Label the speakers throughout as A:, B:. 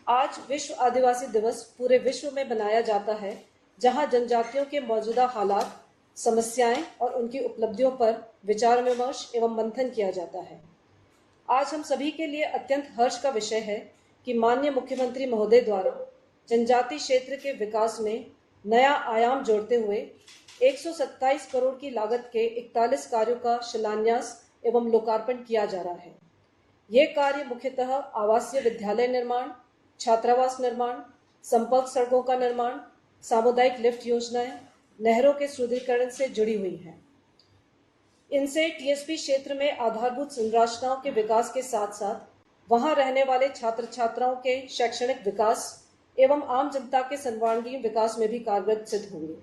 A: आज विश्व आदिवासी दिवस पूरे विश्व में मनाया जाता है, जहां जनजातियों के मौजूदा हालात, समस्याएं और उनकी उपलब्धियों पर विचार विमर्श एवं मंथन किया जाता है। आज हम सभी के लिए अत्यंत हर्ष का विषय है कि माननीय मुख्यमंत्री महोदय द्वारा जनजाति क्षेत्र के विकास में नया आयाम जोड़ते हुए 127 करोड़ की लागत के 41 कार्यों का शिलान्यास एवं लोकार्पण किया जा रहा है। ये कार्य मुख्यतः आवासीय विद्यालय निर्माण, छात्रावास निर्माण, संपर्क सड़कों का निर्माण, सामुदायिक लिफ्ट योजनाएं, नहरों के सुदृढ़ीकरण से जुड़ी हुई हैं। इनसे टीएसपी क्षेत्र में आधारभूत संरचनाओं के विकास के साथ साथ वहां रहने वाले छात्र छात्राओं के शैक्षणिक विकास एवं आम जनता के सर्वांगीण विकास में भी कारगर सिद्ध होंगे।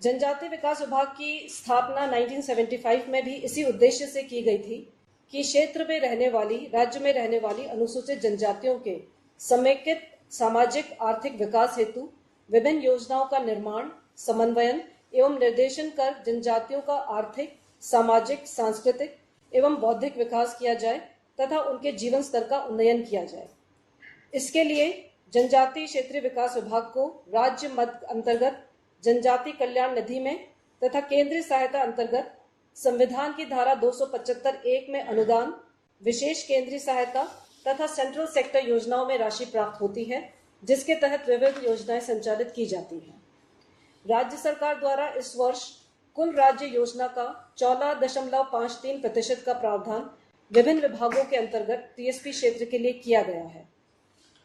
A: जनजाति विकास विभाग की स्थापना 1975 में भी इसी उद्देश्य से की गई थी कि क्षेत्र में रहने वाली, राज्य में रहने वाली अनुसूचित जनजातियों के समेकित सामाजिक आर्थिक विकास हेतु विभिन्न योजनाओं का निर्माण, समन्वयन एवं निर्देशन कर जनजातियों का आर्थिक, सामाजिक, सांस्कृतिक एवं बौद्धिक विकास किया जाए तथा उनके जीवन स्तर का उन्नयन किया जाए। इसके लिए जनजातीय क्षेत्रीय विकास विभाग को राज्य मद अंतर्गत जनजाति कल्याण निधि में तथा केंद्रीय सहायता अंतर्गत संविधान की धारा 275(1) में अनुदान, विशेष केंद्रीय सहायता तथा सेंट्रल सेक्टर योजनाओं में राशि प्राप्त होती है, जिसके तहत विविध योजनाएं संचालित की जाती हैं। राज्य सरकार द्वारा इस वर्ष कुल राज्य योजना का 14.53% का प्रावधान विभिन्न विभागों के अंतर्गत टीएसपी क्षेत्र के लिए किया गया है।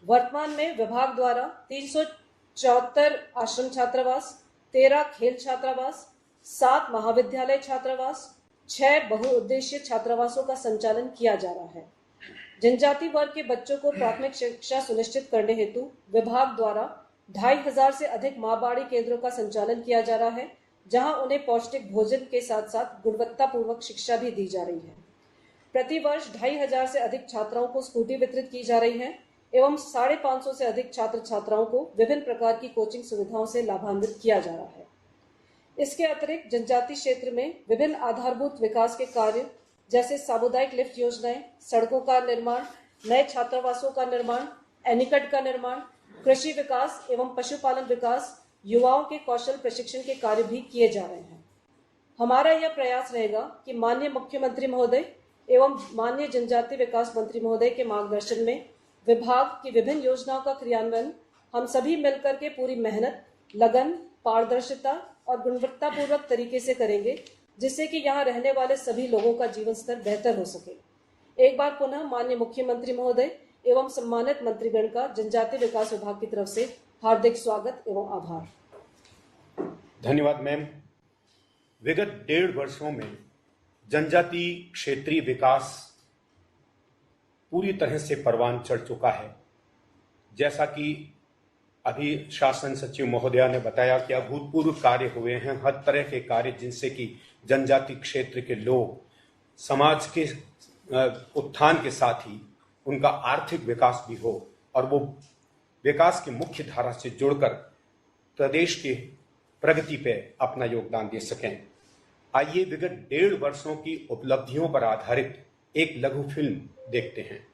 A: वर्तमान में विभाग द्वारा 374 आश्रम छात्रावास, 13 खेल छात्रावास, 7 महाविद्यालय छात्रावास, 6 बहुउद्देशीय छात्रावासों का संचालन किया जा रहा है। जनजाति वर्ग के बच्चों को प्राथमिक शिक्षा सुनिश्चित करने हेतु विभाग द्वारा 2500 से अधिक माँ बाड़ी केंद्रों का संचालन किया जा रहा है, जहां उन्हें पौष्टिक भोजन के साथ साथ गुणवत्तापूर्वक शिक्षा भी दी जा रही है। प्रति वर्ष 2500 से अधिक छात्राओं को स्कूटी वितरित की जा रही है एवं 550 से अधिक छात्र छात्राओं को विभिन्न प्रकार की कोचिंग सुविधाओं से लाभान्वित किया जा रहा है। इसके अतिरिक्त जनजाति क्षेत्र में विभिन्न आधारभूत विकास के कार्य जैसे सामुदायिक लिफ्ट योजनाएं, सड़कों का निर्माण, नए छात्रावासों का निर्माण, एनीकट का निर्माण, कृषि विकास एवं पशुपालन विकास, युवाओं के कौशल प्रशिक्षण के कार्य भी किए जा रहे हैं। हमारा यह प्रयास रहेगा कि माननीय मुख्यमंत्री महोदय एवं माननीय जनजाति विकास मंत्री महोदय के मार्गदर्शन में विभाग की विभिन्न योजनाओं का क्रियान्वयन हम सभी मिलकर के पूरी मेहनत, लगन, पारदर्शिता और गुणवत्तापूर्वक तरीके से करेंगे, जिससे कि यहाँ रहने वाले सभी लोगों का जीवन स्तर बेहतर हो सके। एक बार पुनः माननीय मुख्यमंत्री महोदय एवं सम्मानित मंत्रीगण का जनजाति विकास विभाग की तरफ से हार्दिक स्वागत एवं आभार।
B: धन्यवाद मैम। विगत 1.5 वर्षों में जनजाति क्षेत्रीय विकास पूरी तरह से परवान चढ़ चुका है। जैसा कि अभी शासन सचिव महोदया ने बताया कि अभूतपूर्व कार्य हुए हैं, हर तरह के कार्य जिनसे कि जनजाति क्षेत्र के लोग समाज के उत्थान के साथ ही उनका आर्थिक विकास भी हो और वो विकास की मुख्य धारा से जुड़कर प्रदेश के प्रगति पे अपना योगदान दे सकें। आइए विगत 1.5 वर्षों की उपलब्धियों पर आधारित एक लघु फिल्म देखते हैं।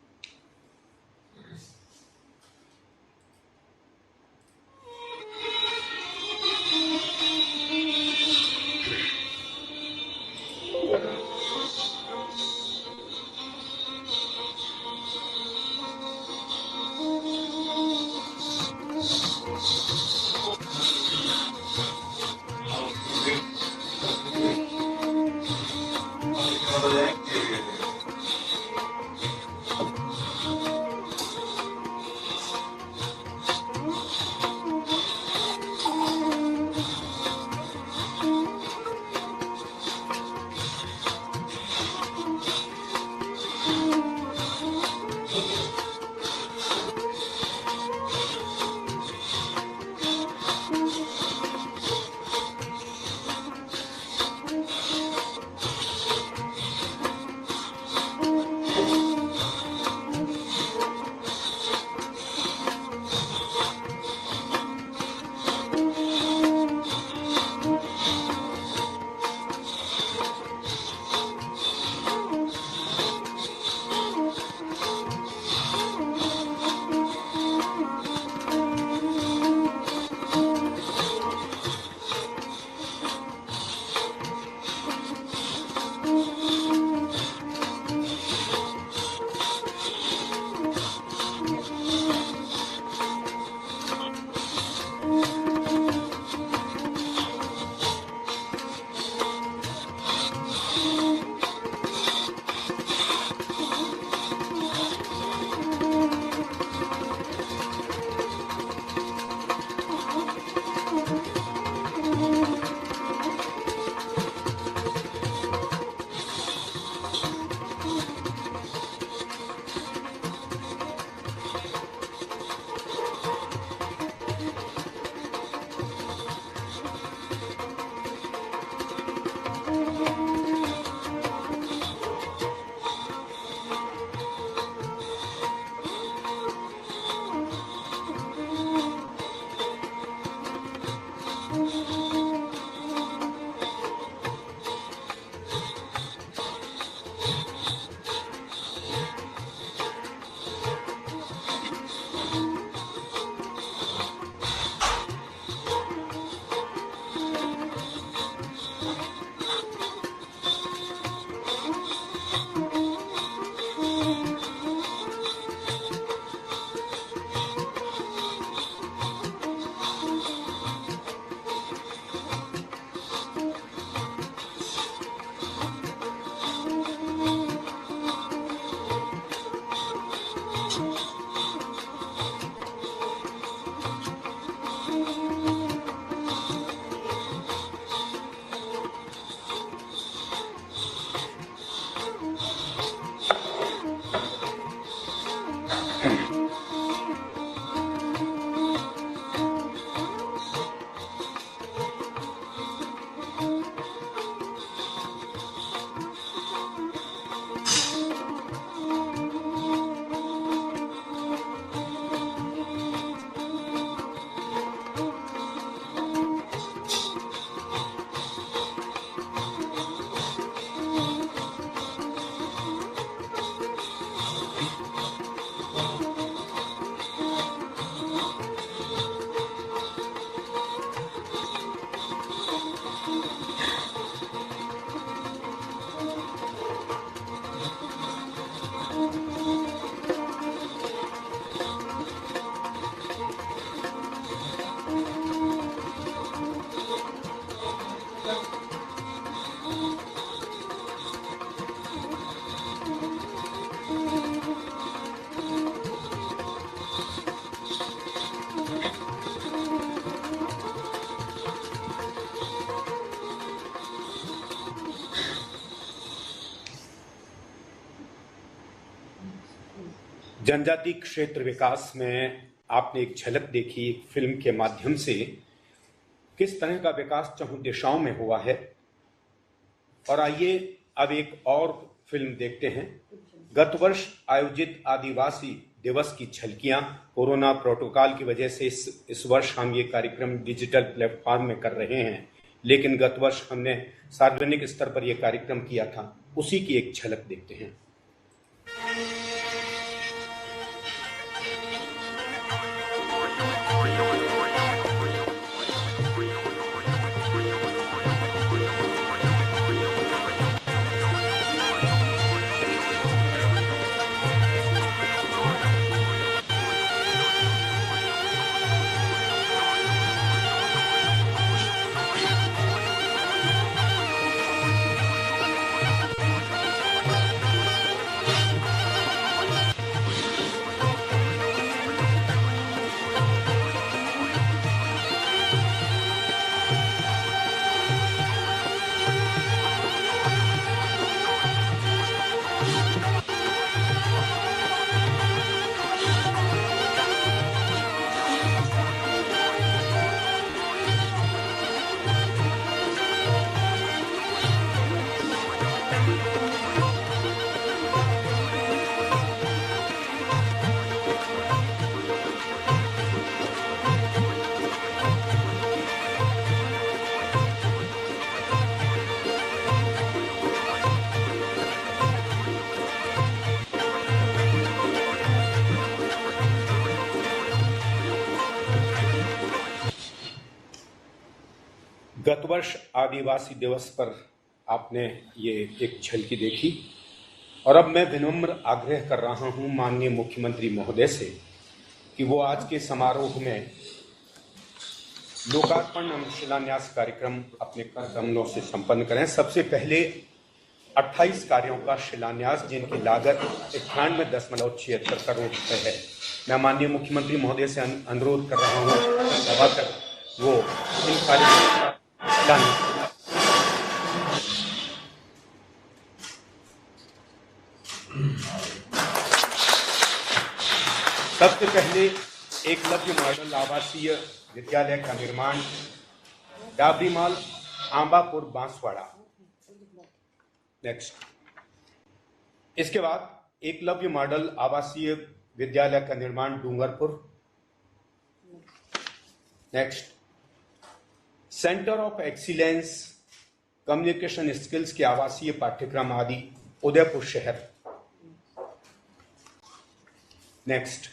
B: जनजाति क्षेत्र विकास में आपने एक झलक देखी एक फिल्म के माध्यम से किस तरह का विकास चहुं दिशाओं में हुआ है। और आइए अब एक और फिल्म देखते हैं। गत वर्ष आयोजित आदिवासी दिवस की झलकियां कोरोना प्रोटोकॉल की वजह से इस वर्ष हम ये कार्यक्रम डिजिटल प्लेटफॉर्म में कर रहे हैं, लेकिन गत वर्ष हमने सार्वजनिक स्तर पर यह कार्यक्रम किया था, उसी की एक झलक देखते हैं। गत वर्ष आदिवासी दिवस पर आपने ये एक झलकी देखी और अब मैं विनम्र आग्रह कर रहा हूं माननीय मुख्यमंत्री महोदय से कि वो आज के समारोह में लोकार्पण एवं शिलान्यास कार्यक्रम अपने कर कमलों से संपन्न करें। सबसे पहले 28 कार्यों का शिलान्यास जिनकी लागत 98.76 करोड़ रुपए है। मैं माननीय मुख्यमंत्री महोदय से अनुरोध कर रहा हूं सभाकर वो इन कार्यों का सबसे पहले एकलव्य मॉडल आवासीय विद्यालय का निर्माण डाबरीमाल आंबापुर बांसवाड़ा। नेक्स्ट, इसके बाद एकलव्य मॉडल आवासीय विद्यालय का निर्माण Dungarpur. Next, centre of excellence communication skills के आवासीय पाठ्यक्रम आदि उदयपुर शहर। नेक्स्ट,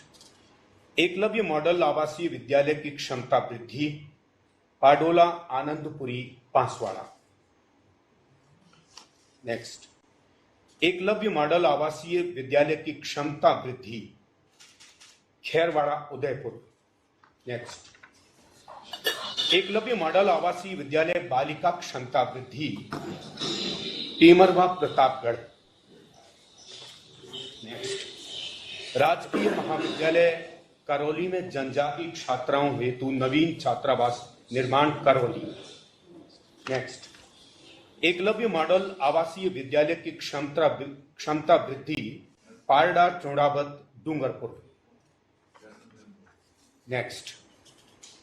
B: एकलव्य मॉडल आवासीय विद्यालय की क्षमता वृद्धि पाडोला आनंदपुरी बांसवाड़ा। नेक्स्ट, एकलव्य मॉडल आवासीय विद्यालय की क्षमता वृद्धि खैरवाड़ा उदयपुर। नेक्स्ट, एकलव्य मॉडल आवासीय विद्यालय बालिका क्षमता वृद्धि टीमरवा प्रतापगढ़। नेक्स्ट, राजकीय महाविद्यालय करौली में जनजातीय छात्राओं हेतु नवीन छात्रावास निर्माण करौली। नेक्स्ट, एकलव्य मॉडल आवासीय विद्यालय की क्षमता वृद्धि पारडा चौड़ावत डूंगरपुर। नेक्स्ट,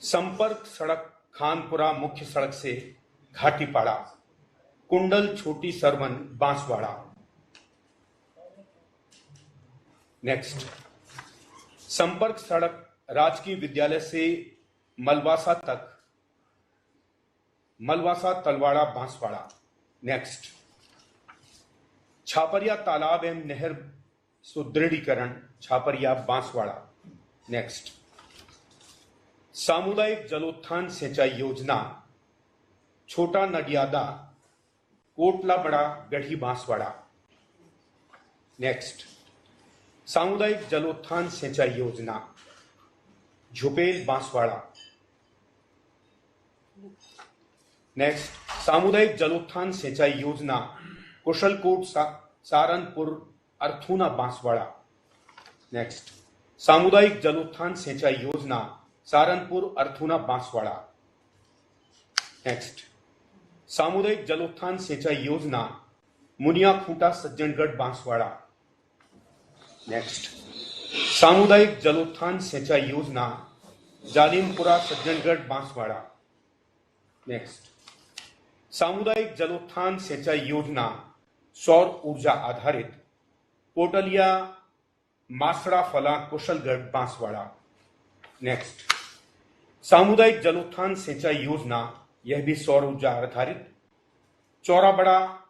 B: संपर्क सड़क खानपुरा मुख्य सड़क से घाटीपाड़ा कुंडल छोटी सरवन बांसवाड़ा। नेक्स्ट, संपर्क सड़क राजकीय विद्यालय से मलवासा तक मलवासा तलवाड़ा बांसवाड़ा। नेक्स्ट, छापरिया तालाब एवं नहर सुदृढ़ीकरण छापरिया बांसवाड़ा। नेक्स्ट, सामुदायिक जलोत्थान सिंचाई योजना छोटा नडियादा कोटला बड़ा गढ़ी बांसवाड़ा। नेक्स्ट, सामुदायिक जलोत्थान सिंचाई योजना झुपेल बांसवाड़ा। नेक्स्ट, सामुदायिक जलोत्थान सिंचाई योजना कुशलकोट सारनपुर अर्थूना बांसवाड़ा। नेक्स्ट, सामुदायिक जलोत्थान सिंचाई योजना सारनपुर अर्थूना बांसवाड़ा। नेक्स्ट, सामुदायिक जलोत्थान सिंचाई योजना मुनिया खूंटा सज्जनगढ़ बांसवाड़ा। नेक्स्ट, सामुदायिक जलोत्थान सिंचाई योजना जालिमपुरा सज्जनगढ़ बांसवाड़ा। नेक्स्ट, सामुदायिक जलोत्थान सिंचाई योजना सौर ऊर्जा आधारित कोटलिया मासड़ा फला कुशलगढ़ बांसवाड़ा। नेक्स्ट, सामुदायिक जलोत्थान सिंचाई योजना यह भी सौर ऊर्जा आधारित चौराबड़ा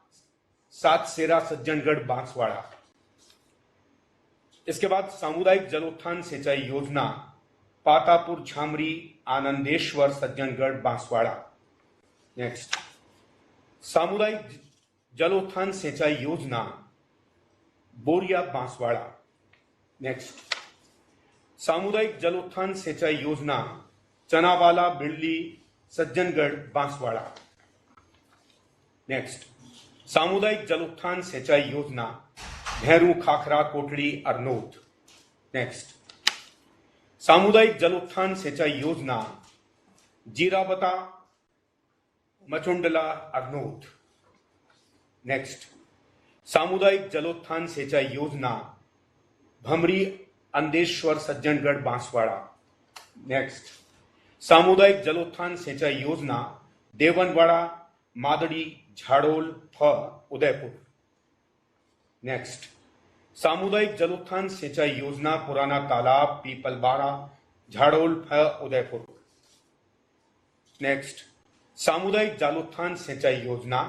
B: सातसेरा सज्जनगढ़ बांसवाड़ा। इसके बाद सामुदायिक जलोत्थान सिंचाई योजना पातापुर झामरी आनंदेश्वर सज्जनगढ़ बांसवाड़ा। नेक्स्ट, सामुदायिक जलोत्थान सिंचाई योजना बोरिया बांसवाड़ा। नेक्स्ट, सामुदायिक जलोत्थान सिंचाई योजना चनावाला बिड़ली सज्जनगढ़ बांसवाड़ा। नेक्स्ट, सामुदायिक जलोत्थान सिंचाई योजना भेरू खाखरा कोटड़ी अरनोद। नेक्स्ट, सामुदायिक जलोत्थान सिंचाई योजना जीरावता मचुंडला अरनोद। नेक्स्ट, सामुदायिक जलोत्थान सिंचाई योजना भमरी अंदेश्वर सज्जनगढ़ बांसवाड़ा। नेक्स्ट, सामुदायिक जलोत्थान सिंचाई योजना देवनवाड़ा मादड़ी झाड़ोल फ उदयपुर। नेक्स्ट, सामुदायिक जलोत्थान सिंचाई योजना पुराना तालाब पीपलबाड़ा झाड़ोल फ उदयपुर। नेक्स्ट, सामुदायिक जलोत्थान सिंचाई योजना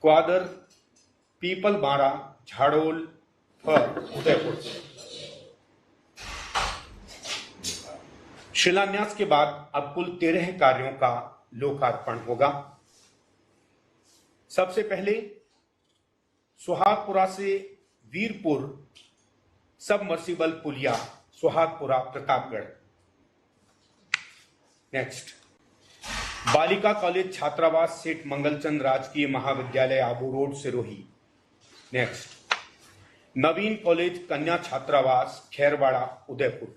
B: क्वादर पीपलबाड़ा झाड़ोल फ उदयपुर। शिलान्यास के बाद अब कुल 13 कार्यों का लोकार्पण होगा। सबसे पहले सुहागपुरा से वीरपुर सबमर्सिबल पुलिया सुहागपुरा प्रतापगढ़। नेक्स्ट, बालिका कॉलेज छात्रावास सेठ मंगलचंद राजकीय महाविद्यालय आबू रोड सिरोही। नेक्स्ट, नवीन कॉलेज कन्या छात्रावास खैरवाड़ा उदयपुर।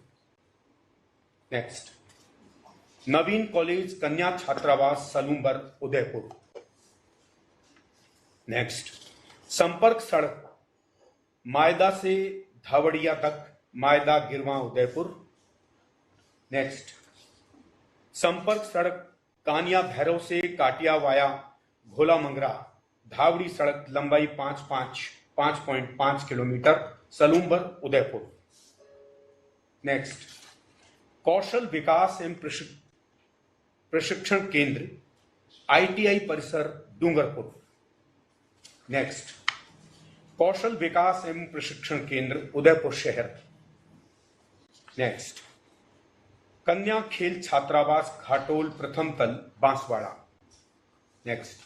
B: नेक्स्ट, नवीन कॉलेज कन्या छात्रावास सलूम्बर उदयपुर। नेक्स्ट, संपर्क सड़क मायदा से धावड़िया तक मायदा गिरवा उदयपुर। नेक्स्ट, संपर्क सड़क कानिया भैरव से काटिया वाया घोला मंगरा धावड़ी सड़क लंबाई 5.5 किलोमीटर सलूम्बर उदयपुर। नेक्स्ट, कौशल विकास एवं प्रशिक्षण केंद्र ITI परिसर डूंगरपुर। नेक्स्ट, कौशल विकास एवं प्रशिक्षण केंद्र उदयपुर शहर। नेक्स्ट, कन्या खेल छात्रावास घाटोल प्रथम तल बांसवाड़ा। नेक्स्ट,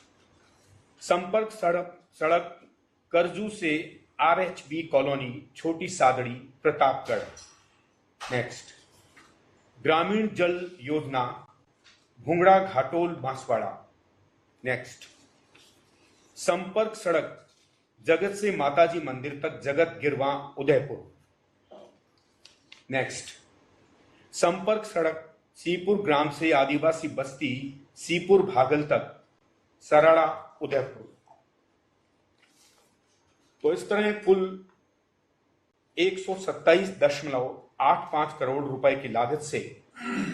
B: संपर्क सड़क करजू से RHB कॉलोनी छोटी सादड़ी प्रतापगढ़। नेक्स्ट, ग्रामीण जल योजना भुंगड़ा घाटोल बांसवाड़ा। नेक्स्ट, संपर्क सड़क जगत से माताजी मंदिर तक जगत गिरवा उदयपुर। नेक्स्ट, संपर्क सड़क सीपुर ग्राम से आदिवासी बस्ती सीपुर भागल तक सराड़ा उदयपुर। तो इस तरह कुल 127.85 करोड़ रुपए की लागत से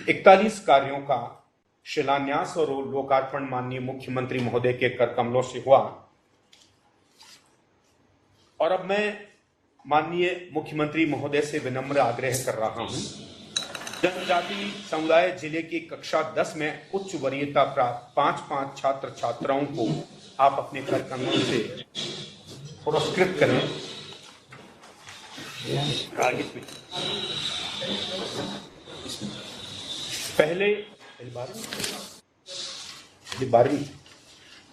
B: 41 कार्यों का शिलान्यास और लोकार्पण माननीय मुख्यमंत्री महोदय के कर कमलों से हुआ। और अब मैं माननीय मुख्यमंत्री महोदय से विनम्र आग्रह कर रहा हूं, जनजाति समुदाय जिले की कक्षा 10 में उच्च वरीयता प्राप्त 5 छात्र छात्राओं को आप अपने कर कमलों से पुरस्कृत करें।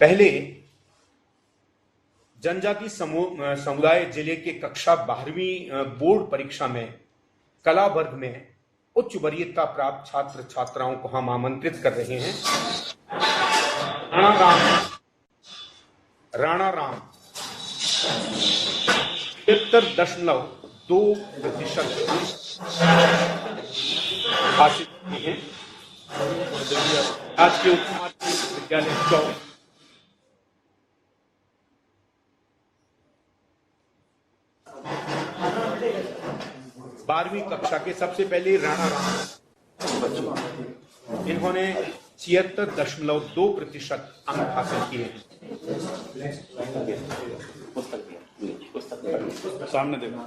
B: पहले जनजाति समुदाय जिले के कक्षा 12वीं बोर्ड परीक्षा में कला वर्ग में उच्च वरीयता प्राप्त छात्र छात्राओं को हम आमंत्रित कर रहे हैं। राणा राम 73.2% हासिल किए हैं। आज के उच्च माध्यमिक विद्यालय चौक 12वीं कक्षा के सबसे पहले राणा राम, इन्होंने 76.2% अंक हासिल किए हैं।
C: सामने देखो।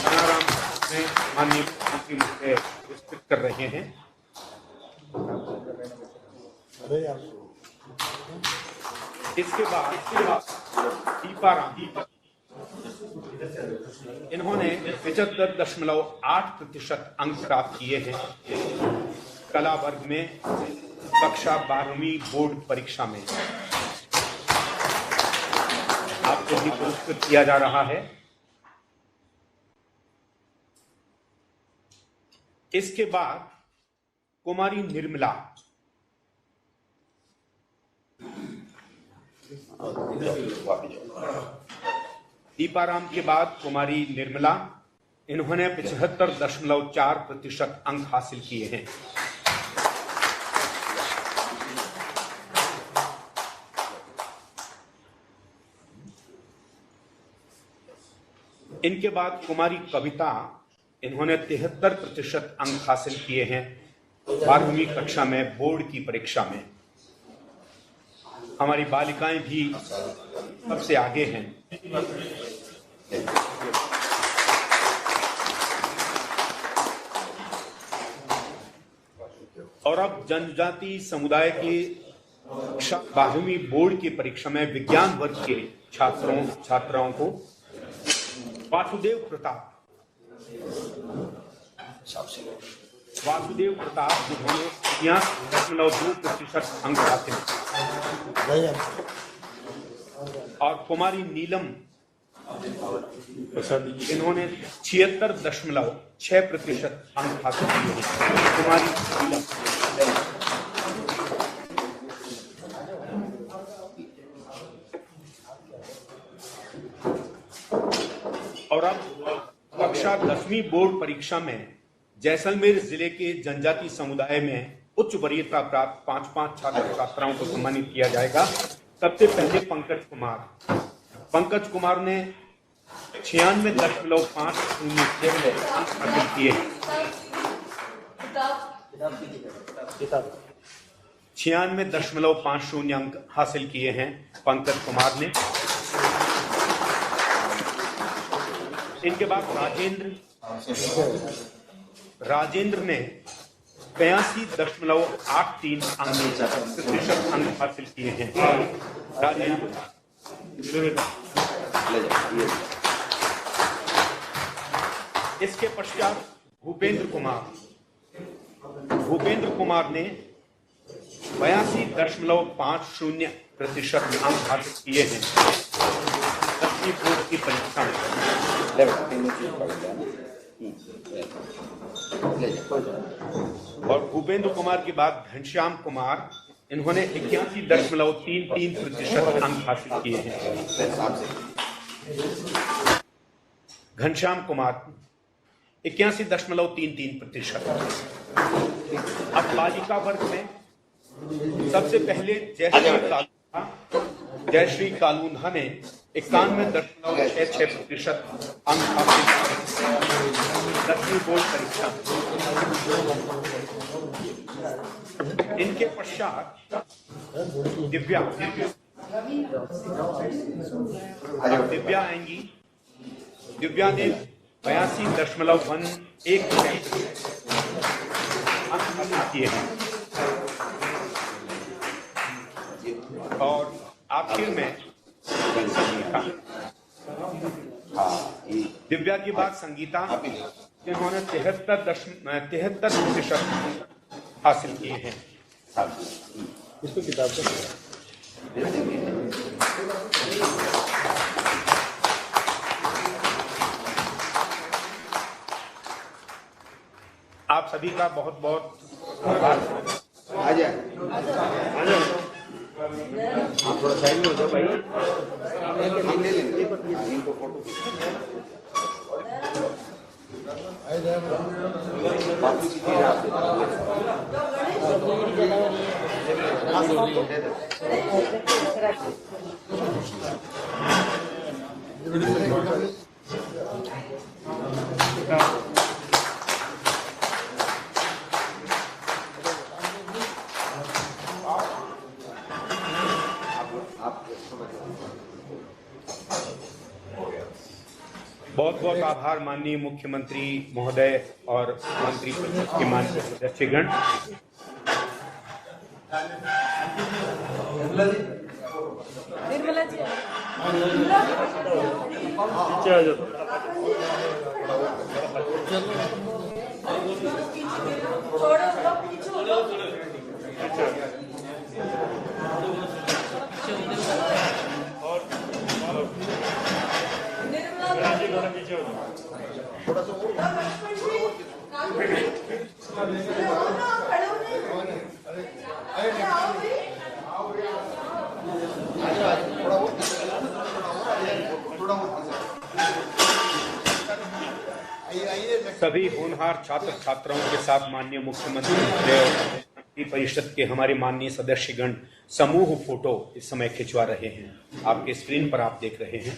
B: राणा राम में माननीय मुख्यमंत्री मुझसे विस्तृत कर रहे हैं। इसके बाद दीपाराम, इन्होंने 75.8% अंक प्राप्त किए हैं कला वर्ग में कक्षा 12वीं बोर्ड परीक्षा में। आपको भी पुरस्कृत किया जा रहा है। इसके बाद कुमारी निर्मला, दीपाराम के बाद कुमारी निर्मला, इन्होंने 75.4% अंक हासिल किए हैं। इनके बाद कुमारी कविता, इन्होंने 73% अंक हासिल किए हैं 12वीं कक्षा में बोर्ड की परीक्षा में। हमारी बालिकाएं भी सबसे आगे हैं। और अब जनजाति समुदाय के 12वीं बोर्ड की परीक्षा में विज्ञान वर्ग के छात्राओं को वासुदेव प्रताप, जिन्होंने 62% अंक हासिल, और कुमारी नीलम, इन्होंने 76.6% अंक हासिल किए हैं। कुमारी नीलम। और अब कक्षा 10वीं बोर्ड परीक्षा में जैसलमेर जिले के जनजाति समुदाय में उच्च वरीयता प्राप्त 5 छात्र छात्राओं को सम्मानित किया जाएगा। सबसे पहले पंकज कुमार ने 96.5 अंक हासिल किए। 96.50 अंक हासिल किए हैं पंकज कुमार ने। इनके बाद राजेंद्र ने 82.83% अंक हासिल किए हैं। राजेंद्र। इसके पश्चात भूपेंद्र कुमार ने 82.50% अंक हासिल किए हैं 10वीं बोर्ड की परीक्षा में। और भूपेंद्र कुमार के बाद घनश्याम कुमार, इन्होंने 81.33% अंक हासिल किए हैं। घनश्याम कुमार 81.33%। अब बालिका वर्ग में सबसे पहले जयश्री कालूंधा ने 91.66% अंक हासिल किए 10वीं बोर्ड परीक्षा। इनके पश्चात दिव्या आएंगी। दिव्या ने 82.11% अंक हासिल किए हैं। और आखिर में संगीता, दिव्या के बाद संगीता, जिन्होंने 73% हासिल किए हैं।
C: इसको किताब का
B: आप सभी का बहुत बहुत धन्यवाद।
C: आ जाए आप थोड़ा साइड में हो जाओ भाई। हम ले लेंगे इनको फोटो। बाकी की चीज़ आप
B: बहुत बहुत आभार माननीय मुख्यमंत्री महोदय और मंत्रिपरिषद के माननीय सदस्यगण।
A: निर्मला जी
B: सभी होनहार छात्र छात्राओं के साथ माननीय मुख्यमंत्री महोदय और मंत्री परिषद के हमारे माननीय सदस्यगण समूह फोटो इस समय खिंचवा रहे हैं। आपके स्क्रीन पर आप देख रहे हैं।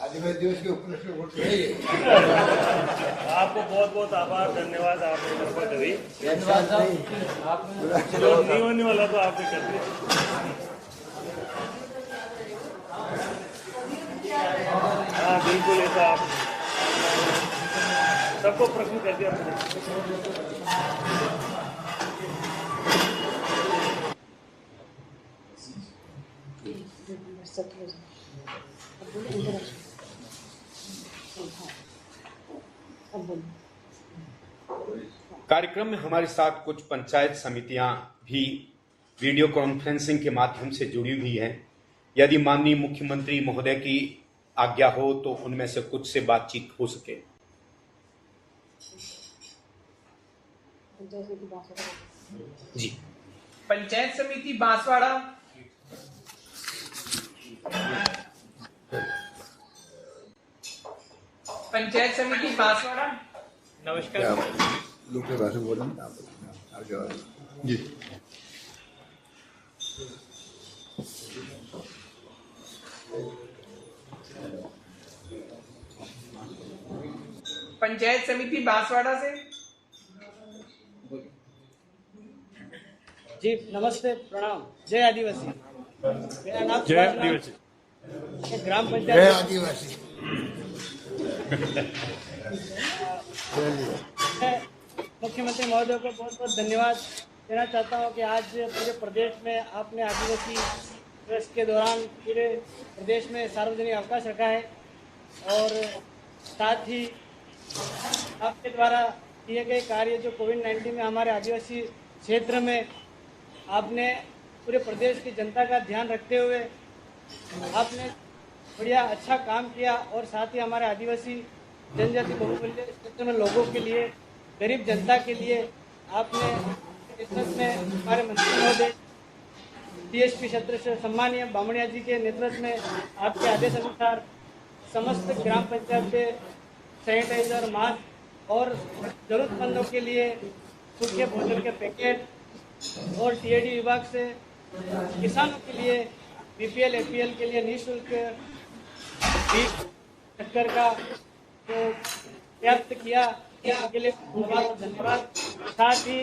D: आदिवासी दिवस के उपलक्ष्य में वोट है ये।
E: आपको बहुत बहुत आभार, धन्यवाद। आपने मेरे को कभी नहीं होने वाला तो आपने कर दिया। हाँ बिल्कुल, ये तो आप सबको प्रश्न कर दिया आपने।
B: कार्यक्रम में हमारे साथ कुछ पंचायत समितियां भी वीडियो कॉन्फ्रेंसिंग के माध्यम से जुड़ी हुई हैं। यदि माननीय मुख्यमंत्री महोदय की आज्ञा हो तो उनमें से कुछ से बातचीत हो सके। जी।
F: पंचायत समिति बांसवाड़ा, पंचायत समिति बांसवाड़ा।
E: नमस्कार।
D: लोग के भाषण बोल रहे हैं जी।
F: पंचायत समिति बांसवाड़ा से
G: जी नमस्ते, प्रणाम। जय आदिवासी। मेरा नाम
E: जय आदिवासी।
G: ग्राम
D: जय
G: पंचायत
D: आदिवासी।
G: मुख्यमंत्री महोदय को बहुत बहुत धन्यवाद देना चाहता हूं कि आज पूरे प्रदेश में आपने आदिवासी दिवस के दौरान पूरे प्रदेश में सार्वजनिक अवकाश रखा है और साथ ही आपके द्वारा किए गए कार्य जो कोविड-19 में हमारे आदिवासी क्षेत्र में आपने पूरे प्रदेश की जनता का ध्यान रखते हुए आपने बढ़िया अच्छा काम किया और साथ ही हमारे आदिवासी जनजाति बहुमूल्य क्षेत्र में लोगों के लिए, गरीब जनता के लिए आपने नेतृत्व में हमारे मंत्री महोदय टीएसपी क्षेत्र से सम्मानीय बामणिया जी के नेतृत्व में आपके आदेश अनुसार समस्त ग्राम पंचायत के सैनिटाइजर, मास्क और जरूरतमंदों के लिए सूखे भोजन के पैकेट और टीएडी विभाग से किसानों के लिए बीपीएल एपीएल के लिए निःशुल्क बीज चक्कर का जो प्राप्त किया के लिए बहुत धन्यवाद। साथ ही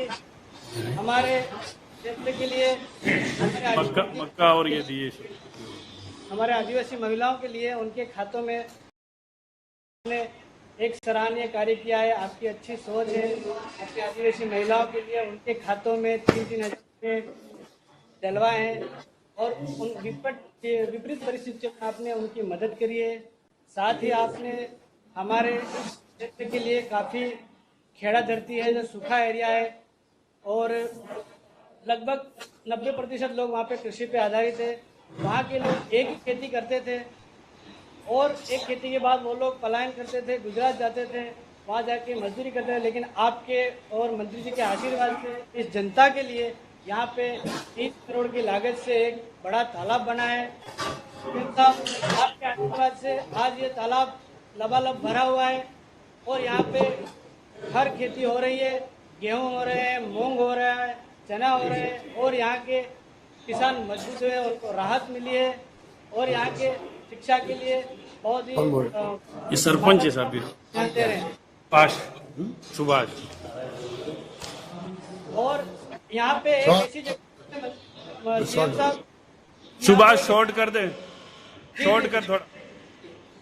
G: हमारे क्षेत्र के लिए
E: मक्का और ये दिए
G: हमारे आदिवासी महिलाओं के लिए उनके खातों में एक सराहनीय कार्य किया है। आपकी अच्छी सोच है। आपकी आदिवासी महिलाओं के लिए उनके खातों में 3-3 हज़ार रुपये डलवाए हैं और उन विपरीत परिस्थितियों में आपने उनकी मदद करी है। साथ ही आपने हमारे क्षेत्र के लिए काफ़ी खेड़ा धरती है जो सूखा एरिया है और लगभग 90% लोग वहाँ पे कृषि पे आधारित है। वहाँ के लोग एक ही खेती करते थे और एक खेती के बाद वो लोग पलायन करते थे, गुजरात जाते थे, वहाँ जाके मजदूरी करते थे। लेकिन आपके और मंत्री जी के आशीर्वाद से इस जनता के लिए यहाँ पे 30 करोड़ की लागत से एक बड़ा तालाब बना है। आपके आशीर्वाद से आज ये तालाब लबालब भरा हुआ है और यहाँ पे हर खेती हो रही है। गेहूँ हो रहे हैं, मूंग हो रहा है, चना हो रहे हैं और यहाँ के किसान मजबूत हुए, उनको राहत मिली है और यहाँ के शिक्षा के लिए बहुत ही
E: ये सरपंच है साहब,
G: ध्यान दे रहे हैं।
E: पास सुभाष
G: और यहाँ पे एक ऐसी जगह CM साहब,
E: सुभाष शॉर्ट कर दे, शॉर्ट कर थोड़ा।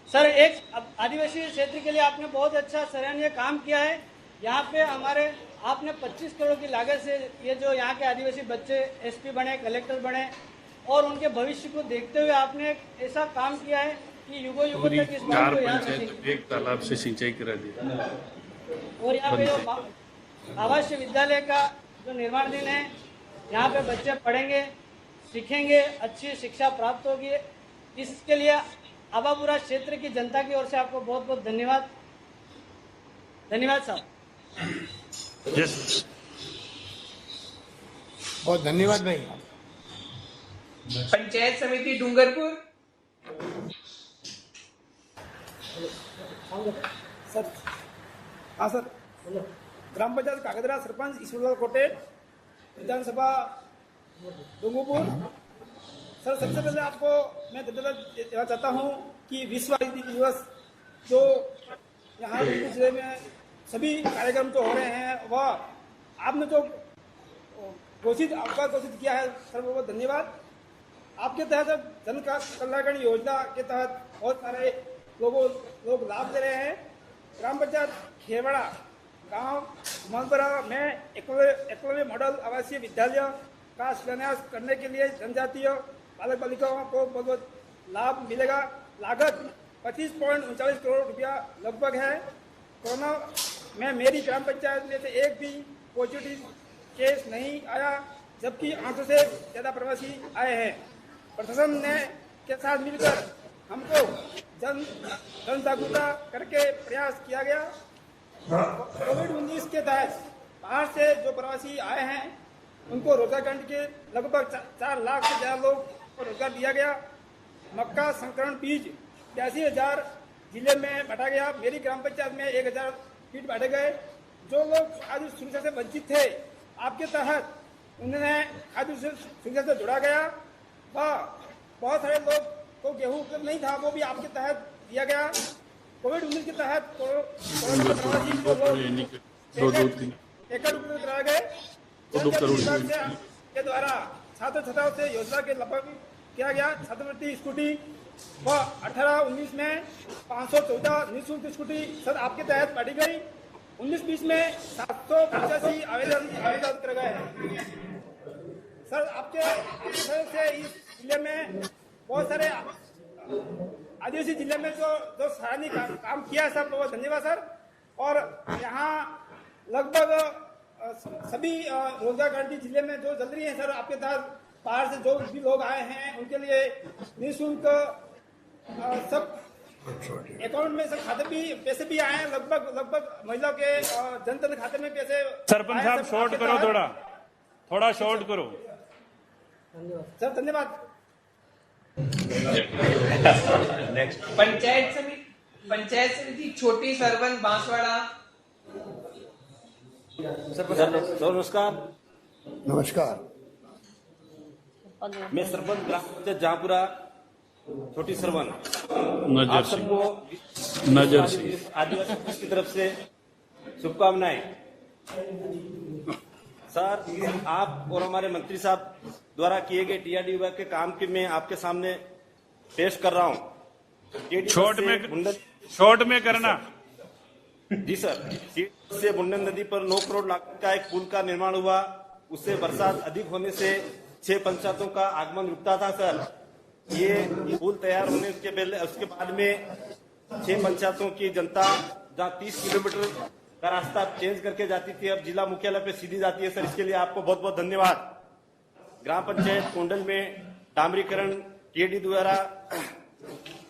G: सर एक आदिवासी क्षेत्र के लिए आपने बहुत अच्छा सराहनीय काम किया है। यहाँ पे हमारे आपने 25 करोड़ की लागत से ये जो यहाँ के आदिवासी बच्चे SP बने, कलेक्टर बने और उनके भविष्य को देखते हुए आपने एक ऐसा काम किया है कि युगों युगों तक इस बात को याद रखेंगे।
E: एक तालाब से सिंचाई करा दी
G: और यहाँ पे जो आवासीय विद्यालय का जो निर्माणाधीन है, यहाँ पे बच्चे पढ़ेंगे, सीखेंगे, अच्छी शिक्षा प्राप्त होगी। इसके लिए आबापुरा क्षेत्र की जनता की ओर से आपको बहुत बहुत धन्यवाद। धन्यवाद साहब।
E: यस
D: बहुत धन्यवाद भाई।
F: पंचायत समिति डूंगरपुर।
H: सर हाँ सर, ग्राम पंचायत कागदरा, सरपंच ईश्वरलाल कोटे, विधानसभा डूंगरपुर। सर सबसे पहले आपको मैं धन्यवाद देना चाहता हूँ कि विश्व आदिवासी दिवस जो यहाँ जिले में सभी कार्यक्रम जो हो रहे हैं वह आपने जो अवकाश घोषित किया है, सर बहुत धन्यवाद। आपके तहत जन कल्याण योजना के तहत बहुत सारे लोग लाभ ले रहे हैं। ग्राम पंचायत खेवड़ा गांव मनपरा में एकलव्य मॉडल आवासीय विद्यालय का शिलान्यास करने के लिए जनजातीय बालक बालिकाओं को बहुत लाभ मिलेगा। लागत 25.39 करोड़ रुपया लगभग है। कोरोना में मेरी ग्राम पंचायत में से एक भी पॉजिटिव केस नहीं आया, जबकि 800 से ज़्यादा प्रवासी आए हैं। प्रशासन ने के साथ मिलकर हमको जन जागरूकता करके प्रयास किया गया। कोविड-19 के तहत बाहर से जो प्रवासी आए हैं उनको रोजगार करने के लगभग 4 लाख से ज़्यादा लोग को रोजगार दिया गया। मक्का संकरण बीज 82,000 जिले में बांटा गया। मेरी ग्राम पंचायत में 1,000 फीट बांटे गए। जो लोग खाद्य सुरक्षा से वंचित थे, आपके तहत उन्हें खाद्य सुरक्षा से जोड़ा गया। वह बहुत सारे लोग को गेहूं उपलब्ध नहीं था, वो भी आपके तहत दिया गया। कोविड-19 के तहत कोरोना प्रवासी को एकड़ उपलब्ध कराए गए। के द्वारा छात्र छात्राओं से योजना के लाभ किया गया। छात्रवृत्ति स्कूटी व 18-19 में 514 निःशुल्क स्कूटी सर आपके तहत बांटी गई। 19-20 में 785 आवेदन करे गए हैं। सर आपके से इस जिले में बहुत सारे आदिवासी जिले में जो सराहनीय काम किया है सर, बहुत धन्यवाद सर। और यहाँ लगभग सभी रोजगार गारंटी जिले में जो चल रही है सर, आपके तहत बाहर से जो भी लोग आए हैं उनके लिए निःशुल्क सब अकाउंट में सब खाते भी पैसे भी आए हैं। लगभग महिलाओं के जनधन खाते में पैसे।
E: सरपंच साहब शॉर्ट करो, थोड़ा शॉर्ट करो
H: सर। धन्यवाद।
F: नेक्स्ट पंचायत समिति छोटी सरवन बांसवाड़ा।
C: सर नमस्कार।
D: नमस्कार।
C: मैं सरपंच ग्राम पंचायत जहांपुरा छोटी सरवन, आप सबको आदिवासी की तरफ से शुभकामनाएं। सर आप और हमारे मंत्री साहब द्वारा किए गए TRD विभाग के काम के मैं आपके सामने पेश कर रहा हूँ।
E: शॉर्ट में करना।
C: जी सर, से मुंडन नदी पर 9 करोड़ लागत का एक पुल का निर्माण हुआ। उससे बरसात अधिक होने से 6 पंचायतों का आगमन रुकता था सर। ये पुल तैयार होने के पहले उसके बाद में 6 पंचायतों की जनता जहाँ 30 किलोमीटर का रास्ता चेंज करके जाती थी, अब जिला मुख्यालय पे सीधी जाती है सर। इसके लिए आपको बहुत बहुत धन्यवाद। ग्राम पंचायत कोंडल में डामरीकरण TRD द्वारा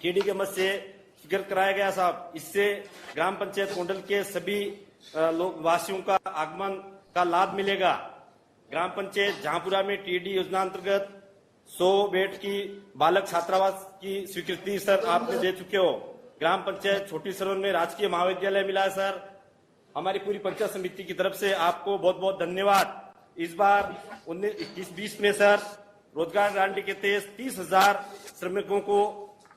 C: TRD के मद से फिगर कराया गया साहब। इससे ग्राम पंचायत कोंडल के सभी लोग वासियों का आगमन का लाभ मिलेगा। ग्राम पंचायत जहांपुरा में TRD योजना अंतर्गत 100 बेड की बालक छात्रावास की स्वीकृति सर आपने दे चुके हो। ग्राम पंचायत छोटी सरवन में राजकीय महाविद्यालय मिला है सर। हमारी पूरी पंचायत समिति की तरफ से आपको बहुत बहुत धन्यवाद। इस बार 19-21-20 में सर रोजगार गारंटी के तहत 30,000 श्रमिकों को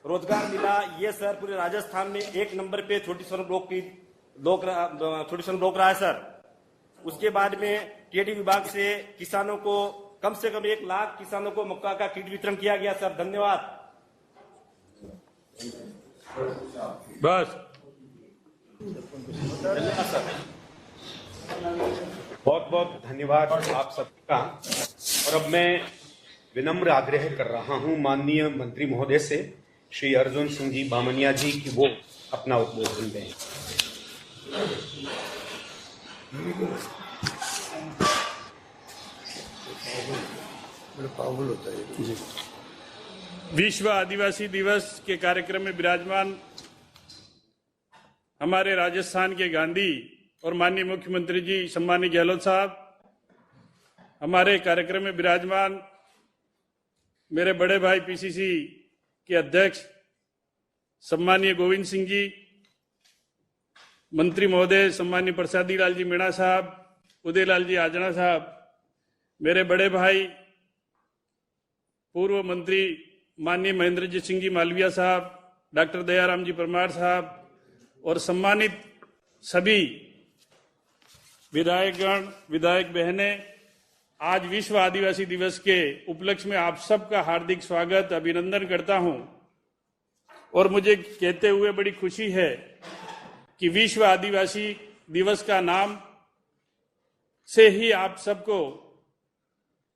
C: रोजगार मिला। ये सर पूरे राजस्थान में 1 नंबर पे छोटी श्रम ब्लॉक रहा है सर। उसके बाद में टीडी विभाग से किसानों को कम से कम 1 लाख किसानों को मक्का का किट वितरण किया गया सर। धन्यवाद।
E: बस
B: बहुत बहुत धन्यवाद आप सबका। और अब मैं विनम्र आग्रह कर रहा हूं माननीय मंत्री महोदय से, श्री अर्जुन सिंह जी बामनिया जी, की वो अपना उद्बोधन दें।
D: पावरफुल होता है।
E: विश्व आदिवासी दिवस के कार्यक्रम में विराजमान हमारे राजस्थान के गांधी और माननीय मुख्यमंत्री जी सम्मानीय गहलोत साहब, हमारे कार्यक्रम में विराजमान मेरे बड़े भाई पीसीसी के अध्यक्ष सम्मानीय गोविंद सिंह जी, मंत्री महोदय सम्मानीय प्रसादी लाल जी मीणा साहब, उदयलाल जी आजना साहब, मेरे बड़े भाई पूर्व मंत्री माननीय महेंद्रजीत सिंह जी मालविया साहब, डॉक्टर दयाराम जी परमार साहब और सम्मानित सभी विधायकगण, विधायक बहनें, आज विश्व आदिवासी दिवस के उपलक्ष्य में आप सबका हार्दिक स्वागत अभिनंदन करता हूं। और मुझे कहते हुए बड़ी खुशी है कि विश्व आदिवासी दिवस का नाम से ही आप सबको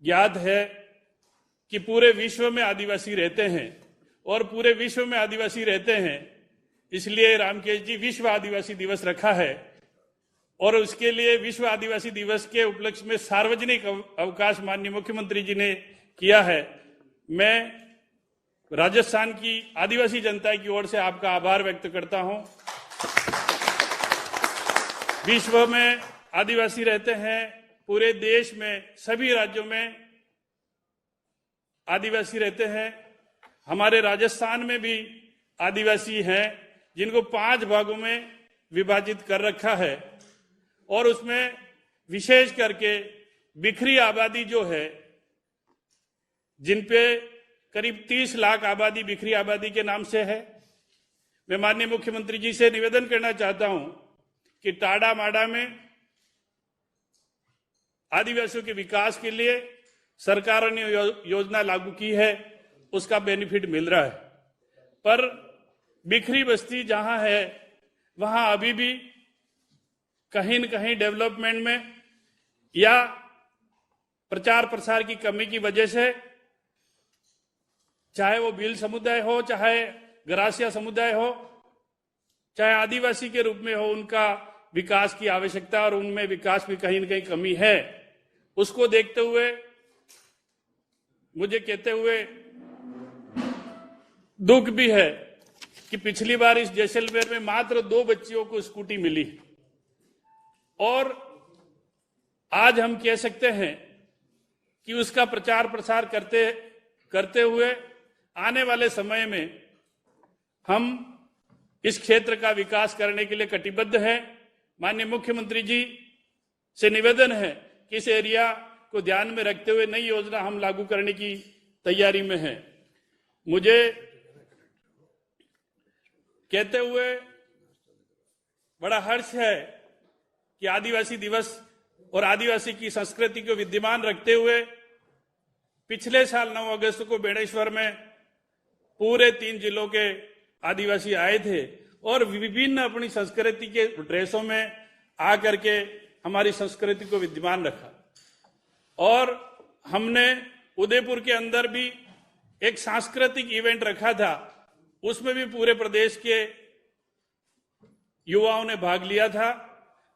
E: ज्ञात है कि पूरे विश्व में आदिवासी रहते हैं, और पूरे विश्व में आदिवासी रहते हैं इसलिए रामकेश जी विश्व आदिवासी दिवस रखा है। और उसके लिए विश्व आदिवासी दिवस के उपलक्ष्य में सार्वजनिक अवकाश माननीय मुख्यमंत्री जी ने किया है। मैं राजस्थान की आदिवासी जनता की ओर से आपका आभार व्यक्त करता हूं। विश्व में आदिवासी रहते हैं, पूरे देश में सभी राज्यों में आदिवासी रहते हैं। हमारे राजस्थान में भी आदिवासी हैं जिनको 5 भागों में विभाजित कर रखा है, और उसमें विशेष करके बिखरी आबादी जो है, जिनपे करीब 30 लाख आबादी बिखरी आबादी के नाम से है। मैं माननीय मुख्यमंत्री जी से निवेदन करना चाहता हूं कि टाडा माडा में आदिवासियों के विकास के लिए सरकार ने योजना लागू की है, उसका बेनिफिट मिल रहा है, पर बिखरी बस्ती जहां है वहां अभी भी कहीं न कहीं डेवलपमेंट में या प्रचार प्रसार की कमी की वजह से, चाहे वो भील समुदाय हो, चाहे गरासिया समुदाय हो, चाहे आदिवासी के रूप में हो, उनका विकास की आवश्यकता और उनमें विकास में कहीं न कहीं कमी है। उसको देखते हुए मुझे कहते हुए दुख भी है कि पिछली बार इस जैसलमेर में मात्र 2 बच्चियों को स्कूटी मिली, और आज हम कह सकते हैं कि उसका प्रचार प्रसार करते हुए आने वाले समय में हम इस क्षेत्र का विकास करने के लिए कटिबद्ध हैं। माननीय मुख्यमंत्री जी से निवेदन है कि इस एरिया को ध्यान में रखते हुए नई योजना हम लागू करने की तैयारी में हैं। मुझे कहते हुए बड़ा हर्ष है कि आदिवासी दिवस और आदिवासी की संस्कृति को विद्यमान रखते हुए पिछले साल 9 अगस्त को बेणेश्वर में पूरे 3 जिलों के आदिवासी आए थे और विभिन्न अपनी संस्कृति के ड्रेसों में आकर के हमारी संस्कृति को विद्यमान रखा। और हमने उदयपुर के अंदर भी एक सांस्कृतिक इवेंट रखा था, उसमें भी पूरे प्रदेश के युवाओं ने भाग लिया था।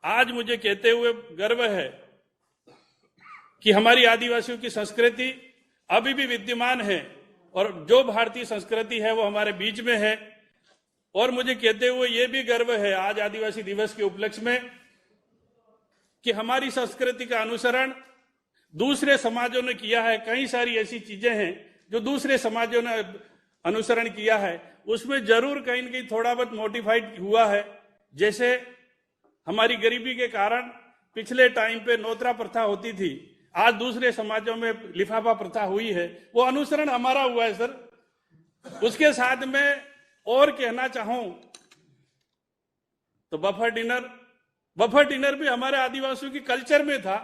E: आज मुझे कहते हुए गर्व है कि हमारी आदिवासियों की संस्कृति अभी भी विद्यमान है और जो भारतीय संस्कृति है वो हमारे बीच में है। और मुझे कहते हुए ये भी गर्व है आज आदिवासी दिवस के उपलक्ष्य में कि हमारी संस्कृति का अनुसरण दूसरे समाजों ने किया है। कई सारी ऐसी चीजें हैं जो दूसरे समाजों ने अनुसरण किया है, उसमें जरूर कहीं न कहीं थोड़ा बहुत मॉडिफाइड हुआ है। जैसे हमारी गरीबी के कारण पिछले टाइम पे नोतरा प्रथा होती थी, आज दूसरे समाजों में लिफाफा प्रथा हुई है, वो अनुसरण हमारा हुआ है सर। उसके साथ में और कहना चाहूं तो बफर डिनर भी हमारे आदिवासियों की कल्चर में था।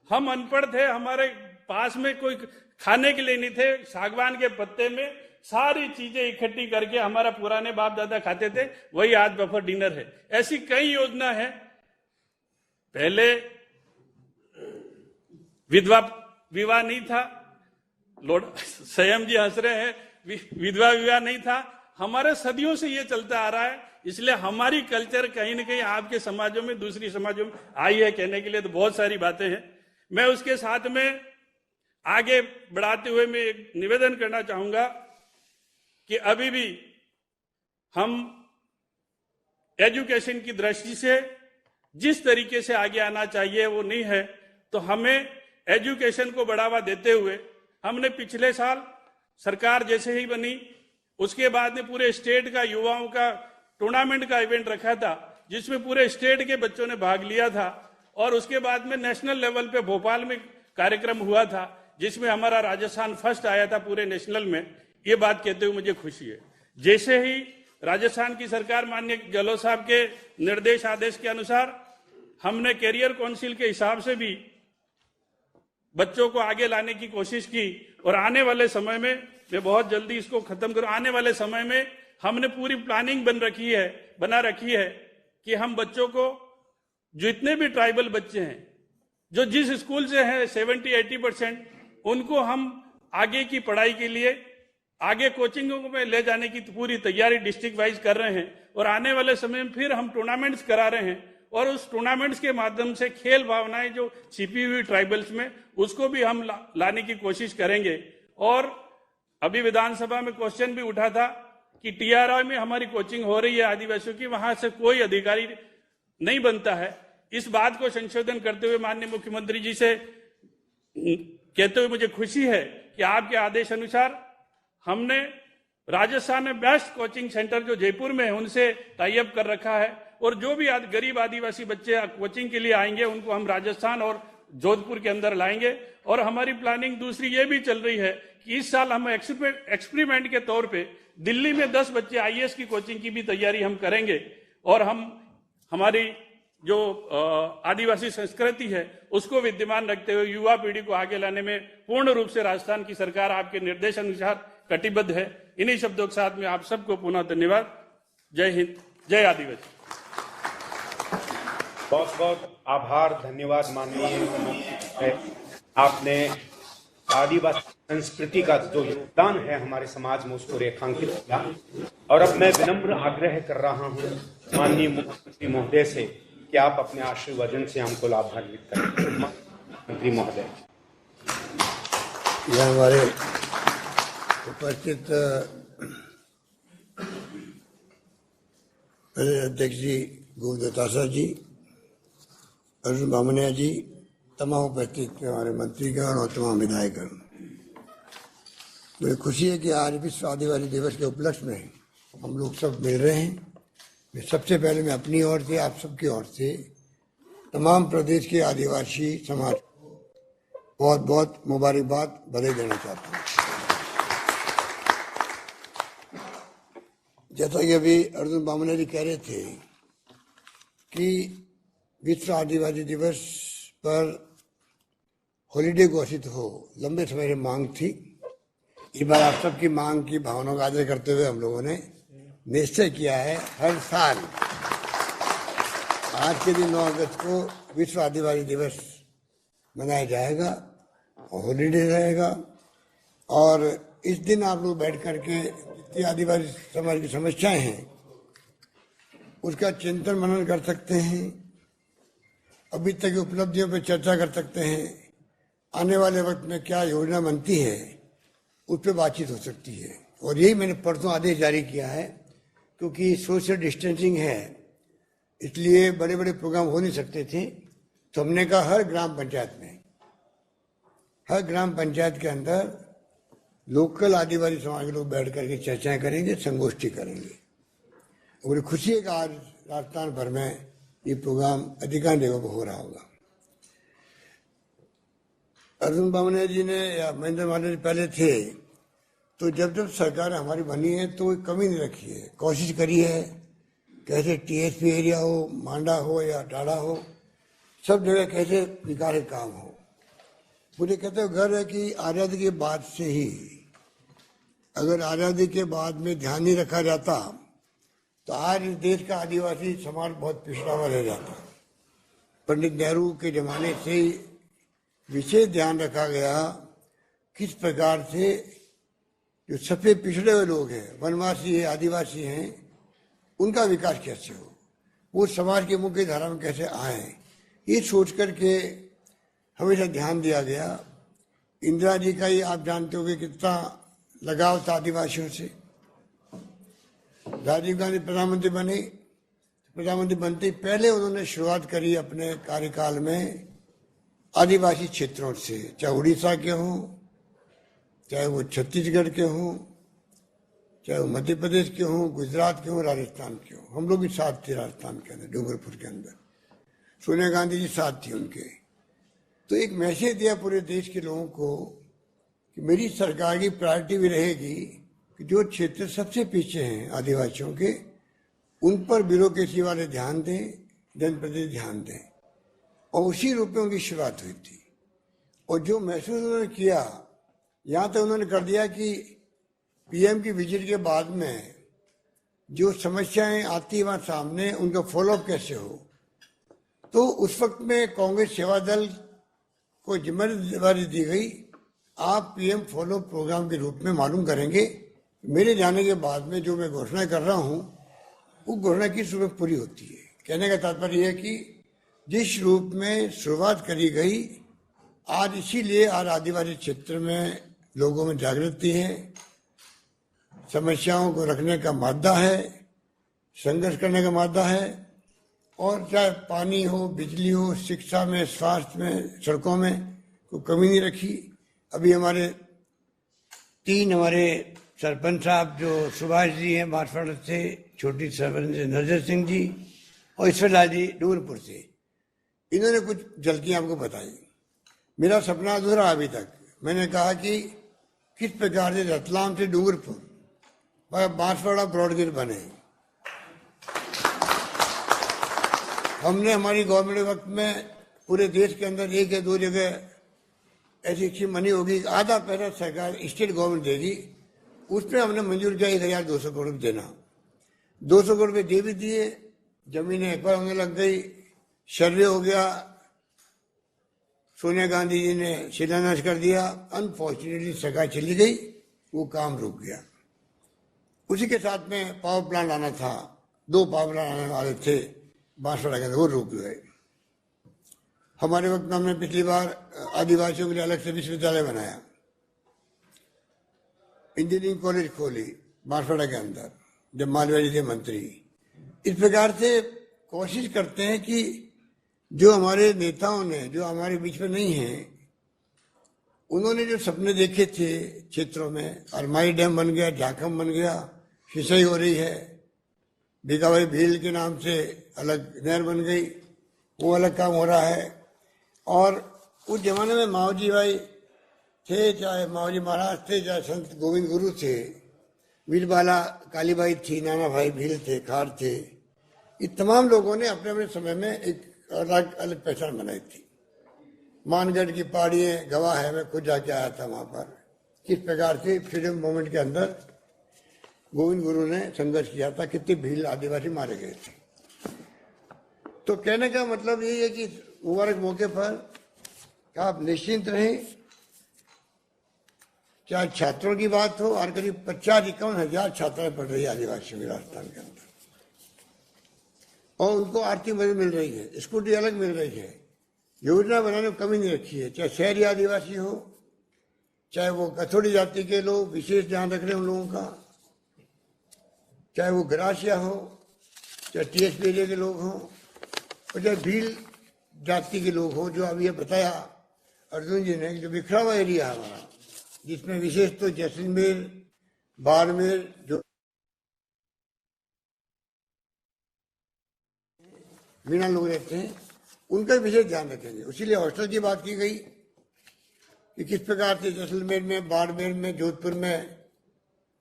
E: हम अनपढ़ थे, हमारे पास में कोई खाने के लिए नहीं थे, सागवान के पत्ते में सारी चीजें इकट्ठी करके हमारा पुराने बाप दादा खाते थे, वही आज बफर डिनर है। ऐसी कई योजना है। पहले विधवा विवाह नहीं था, लॉर्ड संयम जी हंस रहे हैं, विधवा विवाह नहीं था। हमारे सदियों से ये चलता आ रहा है, इसलिए हमारी कल्चर कहीं ना कहीं आपके समाजों में, दूसरी समाजों में आई है। कहने के लिए तो बहुत सारी बातें हैं। मैं उसके साथ में आगे बढ़ाते हुए मैं एक निवेदन करना चाहूंगा कि अभी भी हम एजुकेशन की दृष्टि से जिस तरीके से आगे आना चाहिए वो नहीं है। तो हमें एजुकेशन को बढ़ावा देते हुए हमने पिछले साल सरकार जैसे ही बनी उसके बाद में पूरे स्टेट का युवाओं का टूर्नामेंट का इवेंट रखा था, जिसमें पूरे स्टेट के बच्चों ने भाग लिया था। और उसके बाद में नेशनल लेवल पे भोपाल में कार्यक्रम हुआ था, जिसमें हमारा राजस्थान फर्स्ट आया था पूरे नेशनल में। ये बात कहते हुए मुझे खुशी है। जैसे ही राजस्थान की सरकार माननीय गहलोत साहब के निर्देश आदेश के अनुसार हमने कैरियर काउंसिल के हिसाब से भी बच्चों को आगे लाने की कोशिश की। और आने वाले समय में, मैं बहुत जल्दी इसको खत्म करूं, आने वाले समय में हमने पूरी प्लानिंग बना रखी है कि हम बच्चों को, जितने भी ट्राइबल बच्चे हैं जो जिस स्कूल से हैं 70-80%, उनको हम आगे की पढ़ाई के लिए आगे कोचिंगों में ले जाने की पूरी तैयारी डिस्ट्रिक्ट वाइज कर रहे हैं। और आने वाले समय में फिर हम टूर्नामेंट्स करा रहे हैं, और उस टूर्नामेंट्स के माध्यम से खेल भावनाएं जो छिपी हुई ट्राइबल्स में, उसको भी हम लाने की कोशिश करेंगे। और अभी विधानसभा में क्वेश्चन भी उठा था कि टीआरआई में हमारी कोचिंग हो रही है आदिवासियों की, वहां से कोई अधिकारी नहीं बनता है। इस बात को संशोधन करते हुए माननीय मुख्यमंत्री जी से कहते हुए मुझे खुशी है कि आपके आदेश अनुसार हमने राजस्थान में बेस्ट कोचिंग सेंटर जो जयपुर में है उनसे टाई अप कर रखा है। और जो भी गरीब आदिवासी बच्चे कोचिंग के लिए आएंगे उनको हम राजस्थान और जोधपुर के अंदर लाएंगे। और हमारी प्लानिंग दूसरी ये भी चल रही है कि इस साल हम एक्सपेरिमेंट के तौर पे दिल्ली में 10 बच्चे आईएएस की कोचिंग की भी तैयारी हम करेंगे। और हम हमारी जो आदिवासी संस्कृति है उसको विद्यमान रखते हुए युवा पीढ़ी को आगे लाने में पूर्ण रूप से राजस्थान की सरकार आपके निर्देश अनुसार कटिबद्ध है। इन्हीं शब्दों के साथ में आप सबको पुनः धन्यवाद। जय हिंद, जय आदिवासी।
B: बहुत बहुत आभार, धन्यवाद माननीय। आपने आदिवासी संस्कृति का जो योगदान है हमारे समाज में उसको रेखांकित किया। और अब मैं विनम्र आग्रह कर रहा हूं माननीय मुख्यमंत्री महोदय से कि आप अपने आशीर्वचन से हमको लाभान्वित करें। मुख्यमंत्री महोदय।
D: यह हमारे उपस्थित अध्यक्ष जी गोविंद जी, अर्जुन बामनिया जी, तमाम उपस्थित हमारे मंत्रीगण और तमाम विधायकगण, मुझे खुशी है कि आज विश्व आदिवासी दिवस के उपलक्ष्य में हम लोग सब मिल रहे हैं। मैं सबसे पहले मैं अपनी ओर से, आप सबकी ओर से तमाम प्रदेश के आदिवासी समाज को बहुत बहुत मुबारकबाद, बधाई देना चाहता हूँ। जैसा कि अभी अर्जुन बामनिया जी कह रहे थे कि विश्व आदिवासी दिवस पर हॉलीडे घोषित हो, लंबे समय से मांग थी। इस बार आप सबकी मांग की भावनाओं का आदर करते हुए हम लोगों ने निश्चय किया है हर साल आज के दिन 9 अगस्त को विश्व आदिवासी दिवस मनाया जाएगा, हॉलीडे रहेगा। और इस दिन आप लोग बैठ करके जितनी आदिवासी समाज की समस्याएं हैं उसका चिंतन मनन कर सकते हैं, अभी तक की उपलब्धियों पर चर्चा कर सकते हैं, आने वाले वक्त में क्या योजना बनती है उस पर बातचीत हो सकती है। और यही मैंने परसों आदेश जारी किया है, क्योंकि सोशल डिस्टेंसिंग है इसलिए बड़े बड़े प्रोग्राम हो नहीं सकते थे। तो हमने कहा हर ग्राम पंचायत के अंदर लोकल आदिवासी समाज के लोग बैठ करके चर्चाएं करेंगे, संगोष्ठी करेंगे। और मुझे खुशी है कि आज राजस्थान भर में ये प्रोग्राम अधिकांश जगहों पर हो रहा होगा। अर्जुन बामने जी ने या महेंद्र मालवीय जी पहले थे, तो जब जब सरकार हमारी बनी है तो कोई कमी नहीं रखी है, कोशिश करी है कैसे टीएसपी एरिया हो, मांडा हो या टाड़ा हो, सब जगह कैसे विकास के काम हो। मुझे कहते हुए गर्व है कि आज़ादी के बाद से ही, अगर आज़ादी के बाद में ध्यान नहीं रखा जाता तो आज इस देश का आदिवासी समाज बहुत पिछड़ा हुआ रह जाता। पंडित नेहरू के जमाने से ही विशेष ध्यान रखा गया किस प्रकार से जो सबसे पिछड़े हुए लोग हैं, वनवासी है, आदिवासी हैं, उनका विकास कैसे हो, वो समाज की मुख्य धारा में कैसे आए, ये सोच करके हमेशा ध्यान दिया गया। इंदिरा जी का ही आप जानते हो कि कितना लगाव था आदिवासियों से। राजीव गांधी प्रधानमंत्री बने, प्रधानमंत्री बनते ही पहले उन्होंने शुरुआत करी अपने कार्यकाल में आदिवासी क्षेत्रों से, चाहे उड़ीसा के हों, चाहे वो छत्तीसगढ़ के हों, चाहे वो मध्य प्रदेश के हों, गुजरात के हों, राजस्थान के हों। हम लोग भी साथ थे राजस्थान के अंदर, डूंगरपुर के अंदर, सोनिया गांधी जी साथ थी उनके। तो एक मैसेज दिया पूरे देश के लोगों को कि मेरी सरकार की प्रायोरिटी भी रहेगी कि जो क्षेत्र सबसे पीछे हैं आदिवासियों के, उन पर ब्यूरोक्रेसी वाले ध्यान दें, जनप्रतिनिधि ध्यान दें। और उसी रूप में उनकी शुरुआत हुई थी। और जो महसूस उन्होंने किया, यहाँ तक उन्होंने कर दिया कि पीएम की विजिट के बाद में जो समस्याएं आती है वहाँ सामने, उनका फॉलोअप कैसे हो। तो उस वक्त में कांग्रेस सेवा दल को जिम्मेदारी दी गई, आप पीएम फॉलो प्रोग्राम के रूप में मालूम करेंगे। मेरे जाने के बाद में जो मैं घोषणा कर रहा हूँ, वो घोषणा किस रूप में पूरी होती है। कहने का तात्पर्य यह है कि जिस रूप में शुरुआत करी गई, आज इसीलिए आज आदिवासी क्षेत्र में लोगों में जागृति है, समस्याओं को रखने का मादा है, संघर्ष करने का मादा है। और चाहे पानी हो, बिजली हो, शिक्षा में, स्वास्थ्य में, सड़कों में कोई कमी नहीं रखी। अभी हमारे 3 हमारे सरपंच साहब जो सुभाष जी हैं बांसवाड़ा से, छोटी सरपंच नजर सिंह जी और ईश्वरलाल जी डूंगरपुर से, इन्होंने कुछ झलकियां आपको बताई। मेरा सपना अधूरा अभी तक। मैंने कहा कि किस प्रकार से रतलाम से डूंगरपुर बांसवाड़ा ब्रॉडगेज बने। हमने हमारी गवर्नमेंट वक्त में पूरे देश के अंदर 1 या 2 जगह ऐसी स्कीम बनी होगी, आधा पैसा सरकार स्टेट गवर्नमेंट देगी, उसमें हमने मंजूर किया 1200 करोड़ देना। 200 करोड़ रुपये दे भी दिए, जमीनें एक बार होने लग गई, सर्वे हो गया, सोनिया गांधी जी ने शिलान्यास कर दिया। अनफॉर्चुनेटली सरकार चली गई, वो काम रुक गया। उसी के साथ में पावर प्लांट आना था, 2 पावर प्लांट आने वाले थे बांसवाड़ा के अंदर, वो रुक गए। हमारे वक्त में हमने पिछली बार आदिवासियों के लिए अलग से विश्वविद्यालय बनाया, इंजीनियरिंग कॉलेज खोली बांसवाड़ा के अंदर जब मालवीय जी थे मंत्री। इस प्रकार से कोशिश करते हैं कि जो हमारे नेताओं ने, जो हमारे बीच में नहीं हैं, उन्होंने जो सपने देखे थे क्षेत्रों में, अरमाई डैम बन गया, झाकम बन गया, सिंचाई हो रही है, भीखाभाई भील के नाम से अलग नहर बन गई, वो अलग काम हो रहा है। और उस जमाने में माओजी भाई थे, चाहे माओजी महाराज थे, चाहे संत गोविंद गुरु थे, वीरबाला कालीबाई थी, नाना भाई भील थे, खार थे, ये तमाम लोगों ने अपने अपने समय में एक अलग अलग पहचान बनाई थी। मानगढ़ की पहाड़ियाँ गवाह है, मैं खुद जाके आया था वहाँ पर, किस प्रकार से फ्रीडम मूवमेंट के अंदर गोविंद गुरु ने संघर्ष किया था, कितने भील आदिवासी मारे गए थे। तो कहने का मतलब यही है कि मुबारक मौके पर आप निश्चिंत रहें, चाहे छात्रों की बात हो, और करीब 50-51 हजार छात्राएं पढ़ रही है आदिवासियों के राजस्थान के अंदर, और उनको आर्थिक मदद मिल रही है, स्कूटी अलग मिल रही है, योजना बनाने में कमी नहीं रखी है। चाहे शहरी आदिवासी हो, चाहे वो कथोड़ी जाति के लोग, विशेष ध्यान रख रहे हैं उन लोगों का, चाहे वो ग्रासिया हो, चाहे टीएसपी एरिया के लोग हों, और चाहे भील जाति के लोग हों। जो अभी ये बताया अर्जुन जी ने, जो बिखरा हुआ एरिया है हमारा, जिसमें विशेष तो जैसलमेर, बाड़मेर, जो मीणा लोग रहते हैं, उनका विशेष ध्यान रखेंगे। इसीलिए हॉस्टल की बात की गई, कि किस प्रकार से जैसलमेर में, बाड़मेर में, जोधपुर में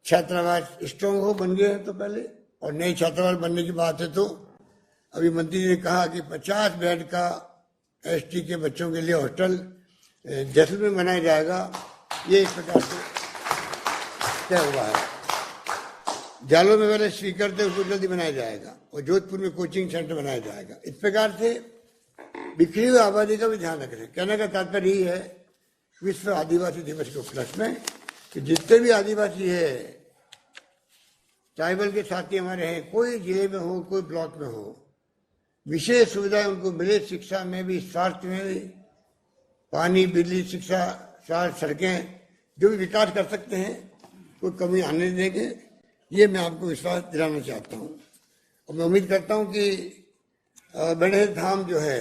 D: छात्रावास स्ट्रॉन्ग हो बन गए हैं तो पहले, और नए छात्रावास बनने की बात है तो अभी मंत्री जी ने कहा कि 50 बेड का एसटी के बच्चों के लिए हॉस्टल जैसलमेर में बनाया जाएगा। ये इस प्रकार से तय हुआ है। जालोर में पहले स्पीकर थे, उसको जल्दी बनाया जाएगा, और जोधपुर में कोचिंग सेंटर बनाया जाएगा। इस प्रकार से बिखरी हुई आबादी का भी ध्यान रख रहे हैं। कहने का तात्पर्य यही है विश्व आदिवासी दिवस के उपलक्ष्य में कि जितने भी आदिवासी है, ट्राइबल के साथी हमारे हैं, कोई जिले में हो, कोई ब्लॉक में हो, विशेष सुविधाएं उनको मिले। शिक्षा में भी, स्वास्थ्य में भी, पानी, बिजली, शिक्षा, सड़कें, जो भी विकास कर सकते हैं कोई कमी आने नहीं देंगे। ये मैं आपको विश्वास दिलाना चाहता हूँ। और मैं उम्मीद करता हूँ कि बेड़ेल धाम जो है,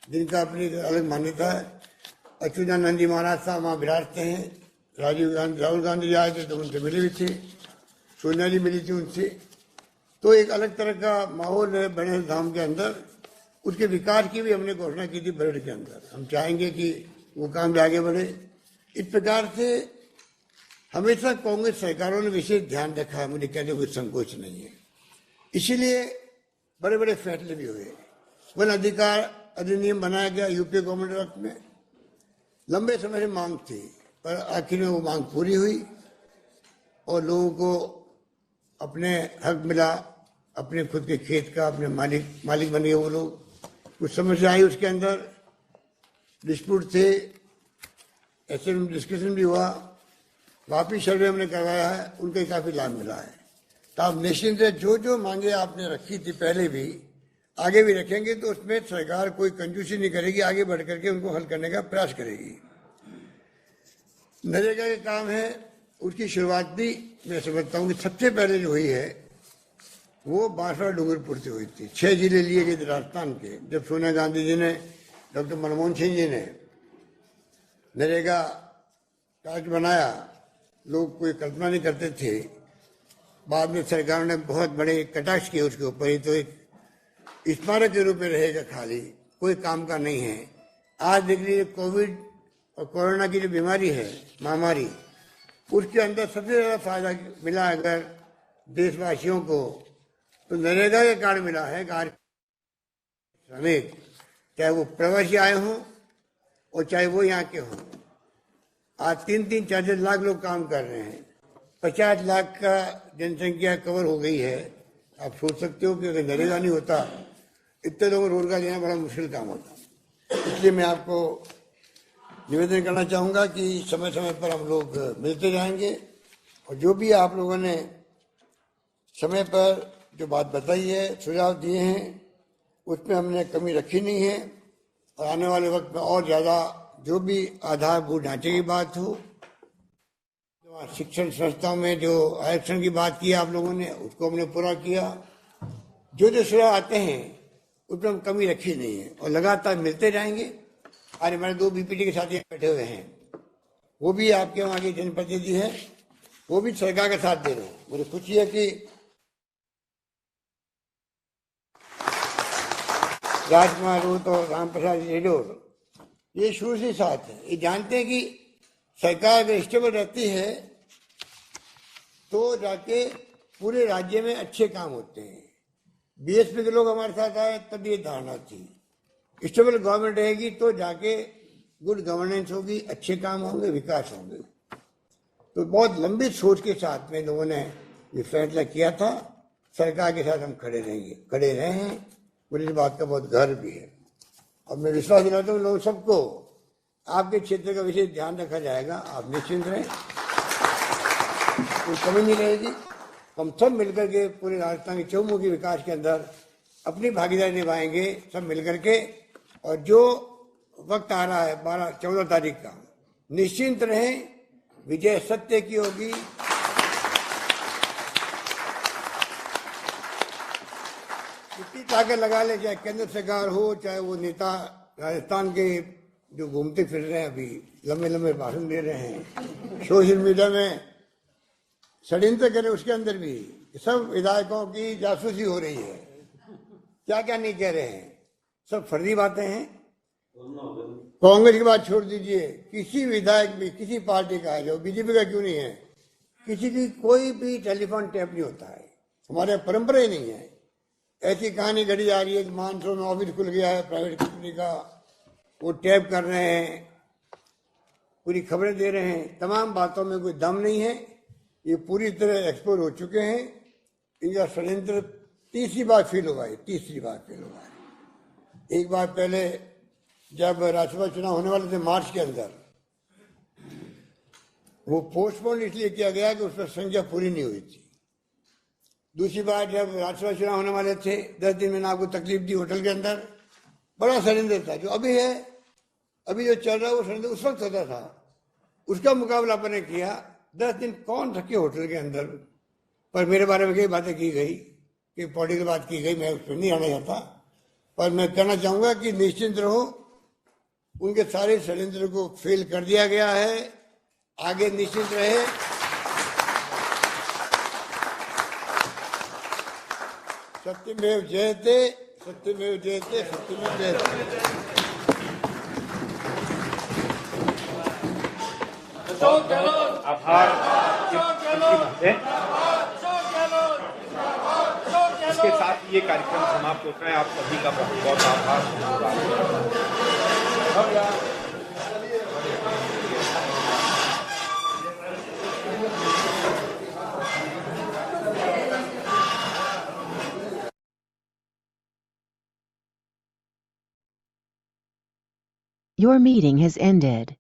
D: जिनका अपनी अलग मान्यता है, अच्युतानंद जी महाराज साहब वहाँ विराजते हैं। राहुल गांधी जी आए थे तो उनसे मिले भी थे, सोनिया जी मिली थी उनसे। तो एक अलग तरह का माहौल है बेड़ेल धाम के अंदर। उसके विकास की भी हमने घोषणा की थी बेड़ेल के अंदर। हम चाहेंगे कि वो काम भी आगे बढ़े। इस प्रकार से हमेशा कांग्रेस सरकारों ने विशेष ध्यान रखा है, मुझे कहने कोई संकोच नहीं है। इसीलिए बड़े बड़े फैसले भी हुए। वन अधिकार अधिनियम बनाया गया यूपीए गवर्नमेंट वक्त में। लंबे समय से मांग थी, पर आखिर में वो मांग पूरी हुई और लोगों को अपने हक मिला, अपने खुद के खेत का अपने मालिक बन गए वो लोग। कुछ समस्या आई उसके अंदर, डिस्प्यूट थे, ऐसे में डिस्कशन भी हुआ। वापिस सर्वे हमने करवाया है, उनके काफी लाभ मिला है। तो आप निश्चिंत है, जो जो मांगे आपने रखी थी पहले भी, आगे भी रखेंगे, तो उसमें सरकार कोई कंजूसी नहीं करेगी, आगे बढ़ करके उनको हल करने का प्रयास करेगी। नरेगा के काम है, उसकी शुरुआत भी मैं समझता हूँ कि सबसे पहले जो हुई है वो बांसवाड़ा डूंगरपुर से हुई थी। 6 जिले लिए गए थे राजस्थान के। जब सोनिया गांधी जी ने, डॉक्टर मनमोहन सिंह जी ने नरेगा कार्ड बनाया, लोग कोई कल्पना नहीं करते थे। बाद में सरकार ने बहुत बड़े कटाक्ष किए उसके ऊपर। ही तो एक स्मारक के रूप में रहेगा, खाली कोई काम का नहीं है। आज देख लीजिए कोविड और कोरोना की जो बीमारी है, महामारी, उसके अंदर सबसे ज्यादा फायदा मिला अगर देशवासियों को, तो नरेगा का कार्ड मिला है। श्रमिक, चाहे वो प्रवासी आए हों और चाहे वो यहाँ के हों, आज 3-3, 4 लाख लोग काम कर रहे हैं। 50 लाख का जनसंख्या कवर हो गई है। आप सोच सकते हो कि अगर नरेगा नहीं होता, इतने लोगों को रोजगार देना बड़ा मुश्किल काम होता। इसलिए मैं आपको निवेदन करना चाहूँगा कि समय समय पर हम लोग मिलते जाएंगे, और जो भी आप लोगों ने समय पर जो बात बताई है, सुझाव दिए हैं, उसमें हमने कमी रखी नहीं है। और आने वाले वक्त में और ज़्यादा जो भी आधारभूत ढांचे की बात हो, शिक्षण संस्थाओं में जो आरक्षण की बात की आप लोगों ने, उसको हमने पूरा किया। जो जो सुझाव आते हैं उसमें हम कमी रखी नहीं है, और लगातार मिलते जाएंगे। आज हमारे 2 बीपीटी के साथी बैठे हुए हैं, वो भी आपके वहाँ के जनप्रतिनिधि हैं, वो भी सरकार का साथ दे रहे हैं। मुझे खुशी है कि राजकुमार रूत और रामप्रसाद रेडोर ये शुरू से साथ है। ये जानते हैं कि सरकार अगर स्टेबल रहती है तो जाके पूरे राज्य में अच्छे काम होते हैं। बीएसपी के लोग हमारे साथ आए तब ये धारणा थी, स्टेबल गवर्नमेंट रहेगी तो जाके गुड गवर्नेंस होगी, अच्छे काम होंगे, विकास होंगे। तो बहुत लंबी सोच के साथ में लोगों ने ये फैसला किया था। सरकार के साथ हम खड़े रहे हैं। मुझे इस बात का बहुत गर्व भी है, और मैं विश्वास दिलाता हूँ लोग सबको आपके क्षेत्र का विशेष ध्यान रखा जाएगा। आप निश्चिंत रहें, कोई कमी नहीं रहेगी। हम सब मिलकर के पूरे राजस्थान के चौमुखी विकास के अंदर अपनी भागीदारी निभाएंगे, सब मिलकर के। और जो वक्त आ रहा है 14 तारीख का, निश्चिंत रहें, विजय सत्य की होगी। कितनी ताकत लगा ले, चाहे केंद्र सरकार हो, चाहे वो नेता राजस्थान के जो घूमते फिर रहे हैं, अभी लंबे लंबे भाषण दे रहे हैं, सोशल मीडिया में षड्यंत्र करें, उसके अंदर भी सब विधायकों की जासूसी हो रही है। क्या क्या नहीं कह रहे हैं, सब फर्जी बातें हैं। कांग्रेस की बात छोड़ दीजिए, किसी विधायक भी किसी पार्टी का है, जो बीजेपी का क्यों नहीं है, किसी की कोई भी टेलीफोन टैप नहीं होता है। हमारे परंपरा ही नहीं है। ऐसी कहानी घड़ी जा रही है कि मानसून में ऑफिस खुल गया है प्राइवेट कंपनी का, वो टैप कर रहे हैं, पूरी खबरें दे रहे हैं। तमाम बातों में कोई दम नहीं है। ये पूरी तरह एक्सपोज हो चुके हैं। इनका षड्यंत्र तीसरी बार फील हुआ है, तीसरी बार फील हुआ है। एक बार पहले जब राज्यसभा चुनाव होने वाले थे मार्च के अंदर, वो पोस्टपोन इसलिए किया गया कि उस पर संख्या पूरी नहीं हुई थी। दूसरी बार जब राज्यसभा चुनाव होने वाले थे, 10 दिन मैंने आपको तकलीफ दी होटल के अंदर, बड़ा षड्यंत्र था। जो अभी है, अभी जो चल रहा है वो षड्यंत्र उस वक्त होता था, उसका मुकाबला अपन ने किया। 10 दिन कौन थके होटल के अंदर, पर मेरे बारे में कई बातें की गई, कि पॉलिटिकल बात की गई, मैं उस पर नहीं आना चाहता। पर मैं कहना चाहूंगा कि निश्चिंत रहो, उनके सारे षड्यंत्र को फेल कर दिया गया है। आगे निश्चित रहे। सत्यमेव जयते, सत्यमेव जयते, सत्यमेव जयते।
B: आभार। इसके साथ ये कार्यक्रम समाप्त होता है। आप सभी का बहुत बहुत आभार।
I: Your meeting has ended.